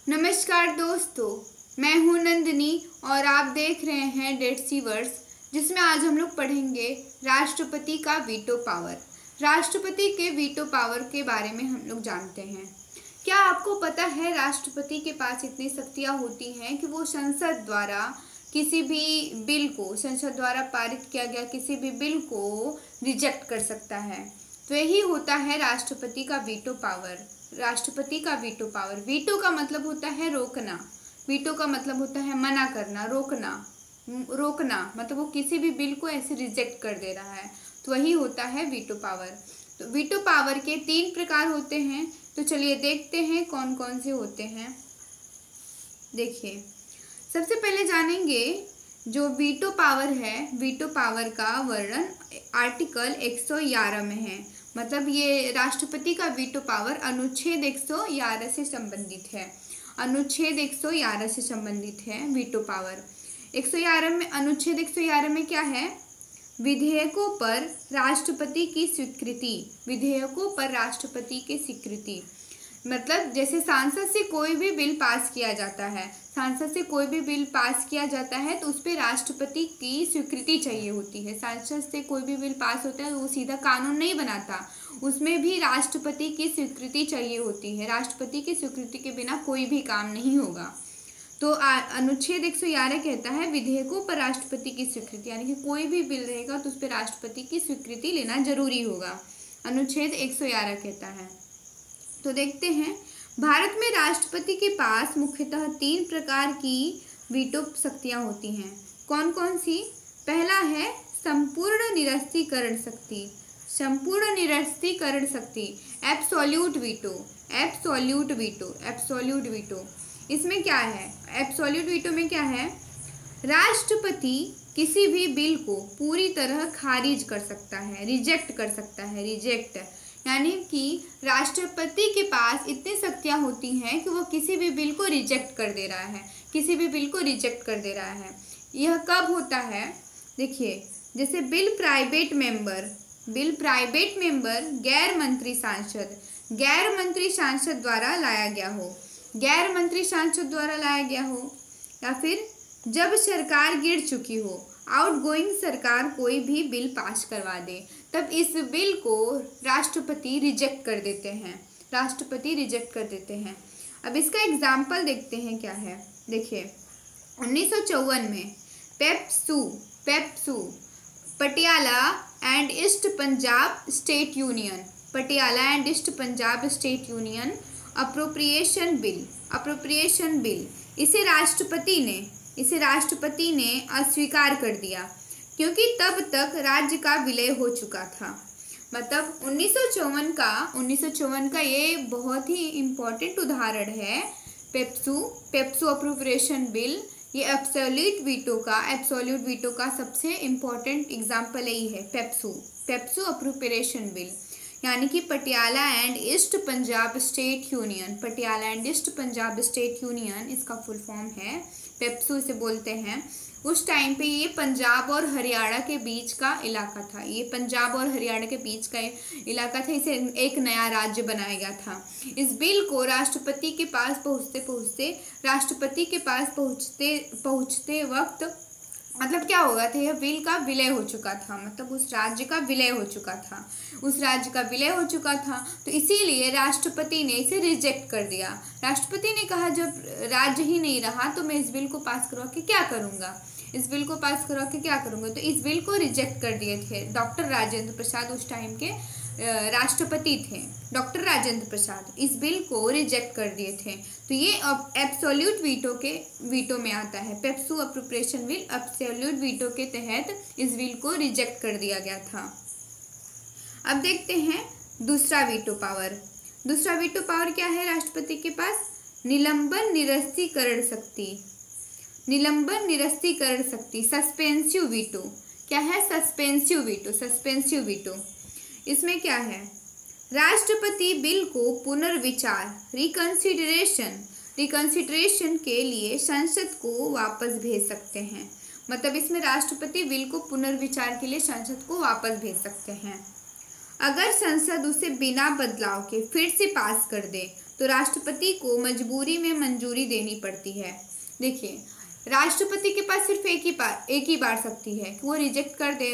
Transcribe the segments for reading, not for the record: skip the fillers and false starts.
नमस्कार दोस्तों, मैं हूं नंदिनी और आप देख रहे हैं डेड सी वर्ड्स, जिसमें आज हम लोग पढ़ेंगे राष्ट्रपति का वीटो पावर। राष्ट्रपति के वीटो पावर के बारे में हम लोग जानते हैं। क्या आपको पता है राष्ट्रपति के पास इतनी शक्तियां होती हैं कि वो संसद द्वारा किसी भी बिल को, संसद द्वारा पारित किया गया किसी भी बिल को रिजेक्ट कर सकता है। तो यही होता है राष्ट्रपति का वीटो पावर। राष्ट्रपति का वीटो पावर, वीटो का मतलब होता है रोकना, वीटो का मतलब होता है मना करना, रोकना मतलब वो किसी भी बिल को ऐसे रिजेक्ट कर दे रहा है, तो वही होता है वीटो पावर। तो वीटो पावर के 3 प्रकार होते हैं, तो चलिए देखते हैं कौन कौन से होते हैं। देखिए, सबसे पहले जानेंगे जो वीटो पावर है, वीटो पावर का वर्णन आर्टिकल 111 में है। मतलब ये राष्ट्रपति का वीटो पावर अनुच्छेद 111 से संबंधित है। अनुच्छेद 111 से संबंधित है वीटो पावर। 111 में, अनुच्छेद 111 में क्या है? विधेयकों पर राष्ट्रपति की स्वीकृति। विधेयकों पर राष्ट्रपति की स्वीकृति मतलब जैसे सांसद से कोई भी बिल पास किया जाता है, सांसद से कोई भी बिल पास किया जाता है तो उस पर राष्ट्रपति की स्वीकृति चाहिए होती है। सांसद से कोई भी बिल पास होता है तो वो सीधा कानून नहीं बनाता, उसमें भी राष्ट्रपति की स्वीकृति चाहिए होती है। राष्ट्रपति की स्वीकृति के बिना कोई भी काम नहीं होगा। तो अनुच्छेद 111 कहता है विधेयकों पर राष्ट्रपति की स्वीकृति, यानी कि कोई भी बिल रहेगा तो उस पर राष्ट्रपति की स्वीकृति लेना जरूरी होगा, अनुच्छेद 111 कहता है। तो देखते हैं, भारत में राष्ट्रपति के पास मुख्यतः 3 प्रकार की वीटो शक्तियां होती हैं। कौन कौन सी? पहला है संपूर्ण निरस्तीकरण शक्ति। संपूर्ण निरस्तीकरण शक्ति, absolute veto. Absolute veto, absolute veto. इसमें क्या है? एब्सोल्यूट वीटो में क्या है? राष्ट्रपति किसी भी बिल को पूरी तरह खारिज कर सकता है, रिजेक्ट कर सकता है, रिजेक्ट। यानी कि राष्ट्रपति के पास इतनी शक्तियां होती हैं कि वो किसी भी बिल को रिजेक्ट कर दे रहा है, किसी भी बिल को रिजेक्ट कर दे रहा है। यह कब होता है? देखिए, जैसे बिल प्राइवेट मेंबर गैर मंत्री सांसद द्वारा लाया गया हो, गैर मंत्री सांसद द्वारा लाया गया हो, या फिर जब सरकार गिर चुकी हो, आउटगोइंग सरकार कोई भी बिल पास करवा दे, तब इस बिल को राष्ट्रपति रिजेक्ट कर देते हैं, राष्ट्रपति रिजेक्ट कर देते हैं। अब इसका एग्जाम्पल देखते हैं क्या है। देखिए, 1954 में PEPSU Patiala and east Punjab state union, Patiala and east Punjab state union appropriation bill, इसे राष्ट्रपति ने अस्वीकार कर दिया, क्योंकि तब तक राज्य का विलय हो चुका था। मतलब 1954 का ये बहुत ही इम्पोर्टेंट उदाहरण है। पेप्सू अप्रोप्रिएशन बिल, ये एब्सोल्यूट वीटो का सबसे इम्पोर्टेंट एग्जाम्पल यही है, पेप्सू अप्रोप्रिएशन बिल। यानी कि Patiala and east Punjab state union, Patiala and east Punjab state union इसका फुल फॉर्म है, पेप्सू इसे बोलते हैं। उस टाइम पे ये पंजाब और हरियाणा के बीच का इलाका था, ये पंजाब और हरियाणा के बीच का इलाका था, इसे एक नया राज्य बनाया गया था। इस बिल को राष्ट्रपति के पास पहुँचते वक्त मतलब क्या होगा था, यह बिल का विलय हो चुका था, मतलब उस राज्य का विलय हो चुका था, तो इसीलिए राष्ट्रपति ने इसे रिजेक्ट कर दिया। राष्ट्रपति ने कहा जब राज्य ही नहीं रहा तो मैं इस बिल को पास करवा के क्या करूँगा, तो इस बिल को रिजेक्ट कर दिए थे। डॉक्टर राजेंद्र प्रसाद उस टाइम के राष्ट्रपति थे, डॉक्टर राजेंद्र प्रसाद इस बिल को रिजेक्ट कर दिए थे। तो ये एब्सोल्यूट वीटो में आता है। PEPSU appropriation bill absolute veto के तहत इस बिल को रिजेक्ट कर दिया गया था। अब देखते हैं दूसरा वीटो पावर। दूसरा वीटो पावर क्या है राष्ट्रपति के पास? निलंबन निरस्तीकरण शक्ति, सस्पेंसिव वीटो। क्या है? Suspensive veto. इसमें क्या है? राष्ट्रपति बिल को पुनर्विचार, रिकंसिडरेशन के लिए संसद को वापस भेज सकते हैं। मतलब इसमें राष्ट्रपति बिल को पुनर्विचार के लिए संसद को वापस भेज सकते हैं। अगर संसद उसे बिना बदलाव के फिर से पास कर दे तो राष्ट्रपति को मजबूरी में मंजूरी देनी पड़ती है। देखिए, राष्ट्रपति के पास सिर्फ एक ही बार शक्ति है कि वो रिजेक्ट कर दे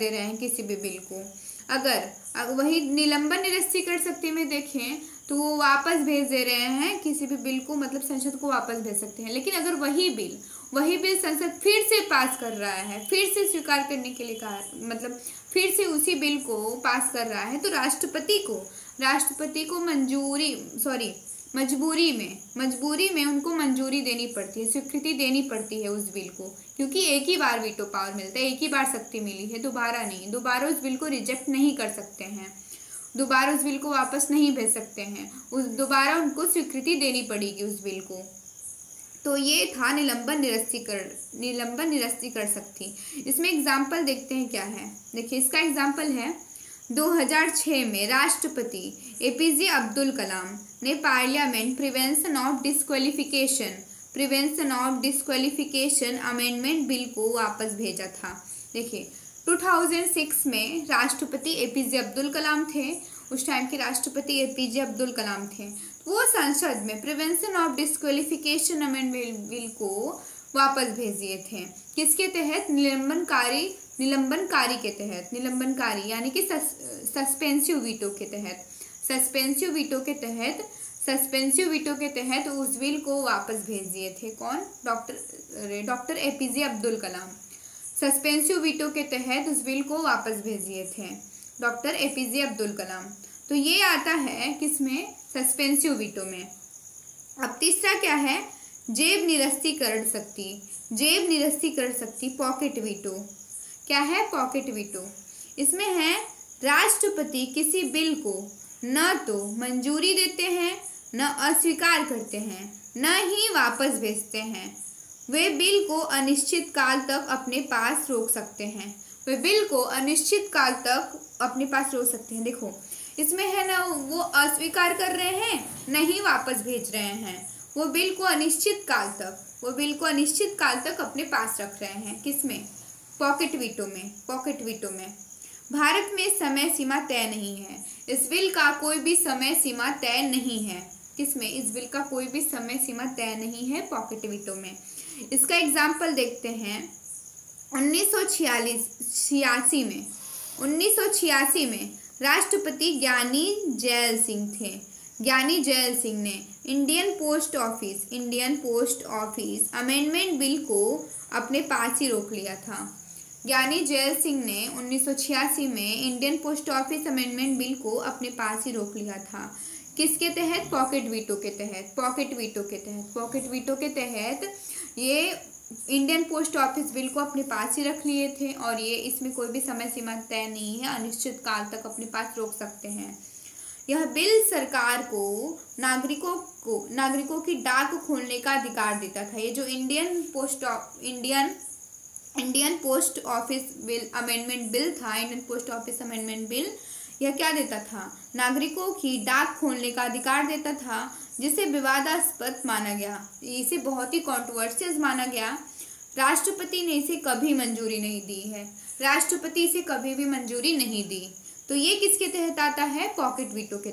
रहे हैं किसी भी बिल को। अगर वही निलंबन निरस्तीकरण शक्ति में देखें तो वो वापस भेज दे रहे हैं किसी भी बिल को, मतलब संसद को वापस भेज सकते हैं। लेकिन अगर वही बिल संसद फिर से पास कर रहा है, फिर से स्वीकार करने के लिए कहा, मतलब फिर से उसी बिल को पास कर रहा है, तो राष्ट्रपति को मजबूरी में उनको मंजूरी देनी पड़ती है, स्वीकृति देनी पड़ती है उस बिल को, क्योंकि एक ही बार वीटो पावर मिलता है, एक ही बार शक्ति मिली है, दोबारा नहीं। दोबारा उस बिल को रिजेक्ट नहीं कर सकते हैं, दोबारा उस बिल को वापस नहीं भेज सकते हैं, दोबारा उनको स्वीकृति देनी पड़ेगी उस बिल को। तो ये था निलंबन निरस्तीकरण शक्ति। इसमें एग्जाम्पल देखते हैं क्या है। देखिए, इसका एग्जाम्पल है 2006 में राष्ट्रपति एपीजे अब्दुल कलाम ने parliament prevention of disqualification amendment bill को वापस भेजा था। देखिए, 2006 में राष्ट्रपति एपीजे अब्दुल कलाम थे, उस टाइम के राष्ट्रपति एपीजे अब्दुल कलाम थे। वो संसद में prevention of disqualification amendment bill को वापस भेज दिए थे। किसके तहत? निलंबनकारी के तहत, निलंबनकारी यानी कि सस्पेंसिव वीटो के तहत, सस्पेंसिव वीटो के तहत उस बिल को वापस भेज दिए थे। कौन? Doctor APJ Abdul Kalam. Suspensive veto के तहत उस बिल को वापस भेज दिए थे डॉक्टर एपीजे अब्दुल कलाम। तो ये आता है किसमें? सस्पेंसिव वीटो में। अब तीसरा क्या है? जेब निरस्तीकरण शक्ति, पॉकेट वीटो। क्या है? Pocket veto. इसमें है राष्ट्रपति किसी बिल को न तो मंजूरी देते हैं, न अस्वीकार करते हैं, न ही वापस भेजते हैं। वे बिल को अनिश्चित काल तक अपने पास रोक सकते हैं। देखो, इसमें है ना, वो अस्वीकार कर रहे हैं, नहीं वापस भेज रहे हैं। वो बिल को अनिश्चित काल तक अपने पास रख रहे हैं। किसमें? पॉकेट वीटो में। भारत में समय सीमा तय नहीं है। इस बिल का कोई भी समय सीमा तय नहीं है। किसमें? इस बिल का कोई भी समय सीमा तय नहीं है, पॉकेट वीटो में। इसका एग्जाम्पल देखते हैं। 1986 में राष्ट्रपति ज्ञानी जैल सिंह थे। ज्ञानी जैल सिंह ने Indian post office amendment bill को अपने पास ही रोक लिया था। ज्ञानी जैल सिंह ने 1986 में Indian post office amendment bill को अपने पास ही रोक लिया था। किसके तहत? पॉकेट वीटो के तहत ये इंडियन पोस्ट ऑफिस बिल को अपने पास ही रख लिए थे, और ये इसमें कोई भी समय सीमा तय नहीं है, अनिश्चित काल तक अपने पास रोक सकते हैं। यह बिल सरकार को नागरिकों की डाक खोलने का अधिकार देता था। ये जो Indian post office bill amendment bill था, Indian post office amendment bill, यह क्या देता था? नागरिकों की डाक खोलने का अधिकार देता था, जिसे विवादास्पद माना गया, इसे बहुत ही कॉन्ट्रोवर्शियल माना गया। राष्ट्रपति ने इसे कभी मंजूरी नहीं दी है, राष्ट्रपति इसे कभी भी मंजूरी नहीं दी। तो ये किसके तहत आता है? पॉकेट वीटो के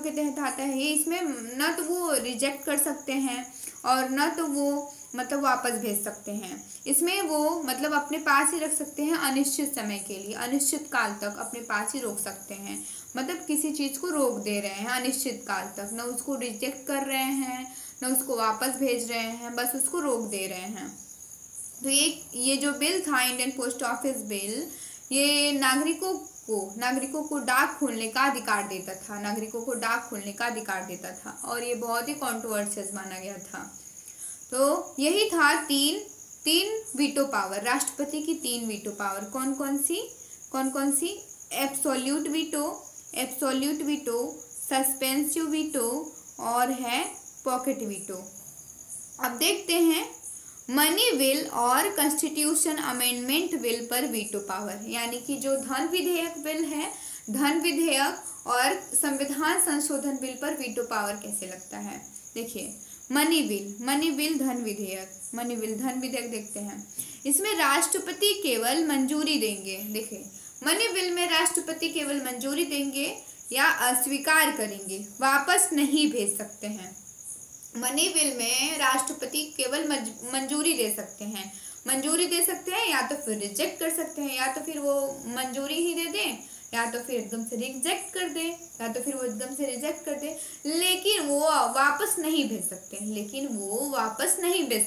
तहत आता है। ये इसमें न तो वो रिजेक्ट कर सकते हैं और न तो वो मतलब वापस भेज सकते हैं। इसमें वो मतलब अपने पास ही रख सकते हैं अनिश्चित समय के लिए, अनिश्चित काल तक अपने पास ही रोक सकते हैं। मतलब किसी चीज़ को रोक दे रहे हैं अनिश्चित काल तक, न उसको रिजेक्ट कर रहे हैं, न उसको वापस भेज रहे हैं, बस उसको रोक दे रहे हैं। तो ये जो बिल था इंडियन पोस्ट ऑफिस बिल, ये नागरिकों को डाक खोलने का अधिकार देता था, और ये बहुत ही कॉन्ट्रोवर्शियल माना गया था। तो यही था तीन वीटो पावर, राष्ट्रपति की 3 वीटो पावर। कौन कौन सी? एब्सोल्यूट वीटो, सस्पेंसिव वीटो और है पॉकेट वीटो। अब देखते हैं मनी बिल और कॉन्स्टिट्यूशन अमेंडमेंट बिल पर वीटो पावर, यानी कि जो धन विधेयक बिल है, धन विधेयक और संविधान संशोधन बिल पर वीटो पावर कैसे लगता है। देखिए, मनी बिल धन विधेयक देखते हैं। इसमें राष्ट्रपति केवल मंजूरी देंगे। देखिए, मनी बिल में राष्ट्रपति केवल मंजूरी देंगे या अस्वीकार करेंगे, वापस नहीं भेज सकते हैं। मनी बिल में राष्ट्रपति केवल मंजूरी दे सकते हैं, या तो फिर रिजेक्ट कर सकते हैं, या तो फिर वो मंजूरी ही दे दें, या तो फिर एकदम से रिजेक्ट कर दें, लेकिन वो वापस नहीं भेज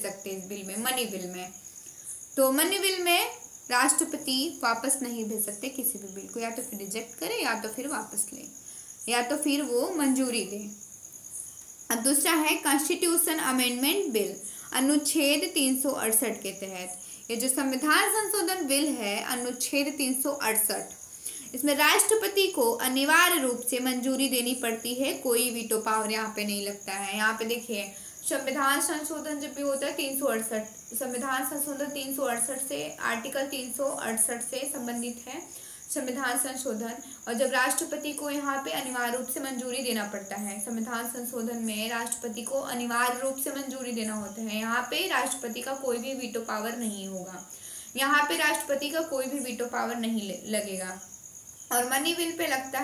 सकते इस बिल में, मनी बिल में। तो मनी बिल में राष्ट्रपति वापस नहीं भेज सकते किसी भी बिल को, या तो फिर रिजेक्ट करे, या तो फिर वापस ले, या तो फिर वो मंजूरी दे। अब दूसरा है कॉन्स्टिट्यूशन अमेंडमेंट बिल, अनुच्छेद 368 के तहत। ये जो संविधान संशोधन बिल है, अनुच्छेद 368, इसमें राष्ट्रपति को अनिवार्य रूप से मंजूरी देनी पड़ती है, कोई वीटो पावर यहाँ पे नहीं लगता है। यहाँ पे देखिए, संविधान संशोधन जब भी होता है 368, संविधान संशोधन 368 से, आर्टिकल 368 से संबंधित है संविधान संशोधन। और जब राष्ट्रपति को यहाँ पे अनिवार्य रूप से मंजूरी देना पड़ता है, संविधान संशोधन में राष्ट्रपति को अनिवार्य रूप से मंजूरी देना होता है। यहाँ पे राष्ट्रपति का कोई भी वीटो पावर नहीं होगा, यहाँ पे राष्ट्रपति का कोई भी वीटो पावर नहीं लगेगा। और मनी बिल पे लगता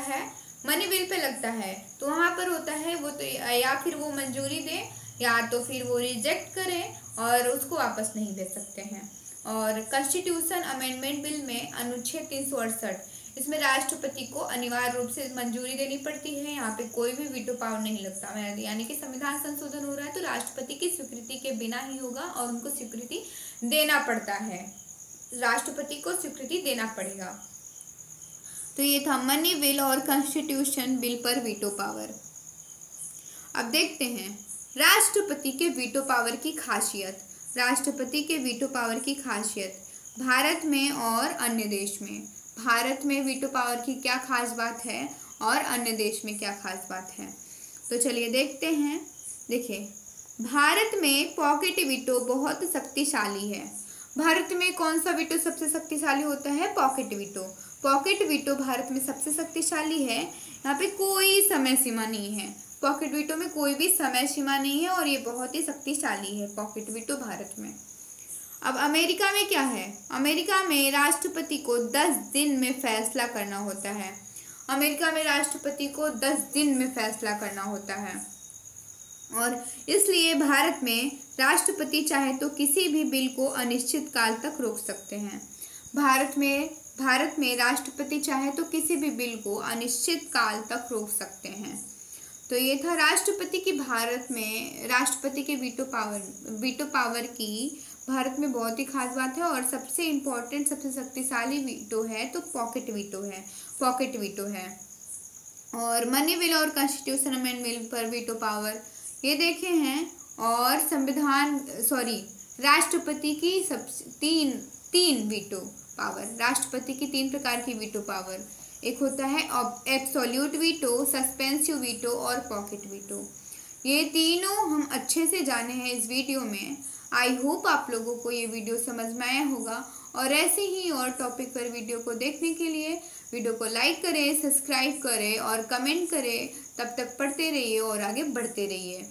है तो वहाँ पर होता है वो तो या फिर वो मंजूरी दे, या तो फिर वो रिजेक्ट करें और उसको वापस नहीं दे सकते हैं। और कॉन्स्टिट्यूशन अमेंडमेंट बिल में अनुच्छेद 368, इसमें राष्ट्रपति को अनिवार्य रूप से मंजूरी देनी पड़ती है, यहाँ पे कोई भी वीटो पावर नहीं लगता, यानी कि संविधान संशोधन हो रहा है तो राष्ट्रपति की स्वीकृति के बिना ही होगा और उनको स्वीकृति देना पड़ता है, राष्ट्रपति को स्वीकृति देना पड़ेगा। तो ये था मनी बिल और कॉन्स्टिट्यूशन बिल पर वीटो पावर। अब देखते हैं राष्ट्रपति के वीटो पावर की खासियत। भारत में और अन्य देश में, भारत में वीटो पावर की क्या खास बात है और अन्य देश में क्या खास बात है, तो चलिए देखते हैं। देखिए, भारत में पॉकेट वीटो बहुत शक्तिशाली है। भारत में कौन सा वीटो सबसे शक्तिशाली होता है? पॉकेट वीटो भारत में सबसे शक्तिशाली है। यहाँ पे कोई समय सीमा नहीं है, पॉकेट वीटो में कोई भी समय सीमा नहीं है और ये बहुत ही शक्तिशाली है पॉकेट वीटो भारत में। अब अमेरिका में क्या है? अमेरिका में राष्ट्रपति को 10 दिन में फैसला करना होता है। और इसलिए भारत में राष्ट्रपति चाहे तो किसी भी बिल को अनिश्चित काल तक रोक सकते हैं। भारत में राष्ट्रपति चाहे तो किसी भी बिल को अनिश्चित काल तक रोक सकते हैं। तो ये था राष्ट्रपति की भारत में, राष्ट्रपति के वीटो पावर की भारत में बहुत ही खास बात है। और सबसे इम्पोर्टेंट, सबसे शक्तिशाली वीटो है तो पॉकेट वीटो है। और मनी बिल और कॉन्स्टिट्यूशन अमेंडमेंट बिल पर वीटो पावर ये देखे हैं। और राष्ट्रपति की तीन वीटो पावर, राष्ट्रपति की 3 प्रकार की वीटो पावर, एक होता है एब्सोल्यूट वीटो, सस्पेंसिव वीटो और पॉकेट वीटो। ये तीनों हम अच्छे से जाने हैं इस वीडियो में। आई होप आप लोगों को ये वीडियो समझ में आया होगा। और ऐसे ही और टॉपिक पर वीडियो को देखने के लिए वीडियो को लाइक करें, सब्सक्राइब करें और कमेंट करें। तब तक पढ़ते रहिए और आगे बढ़ते रहिए।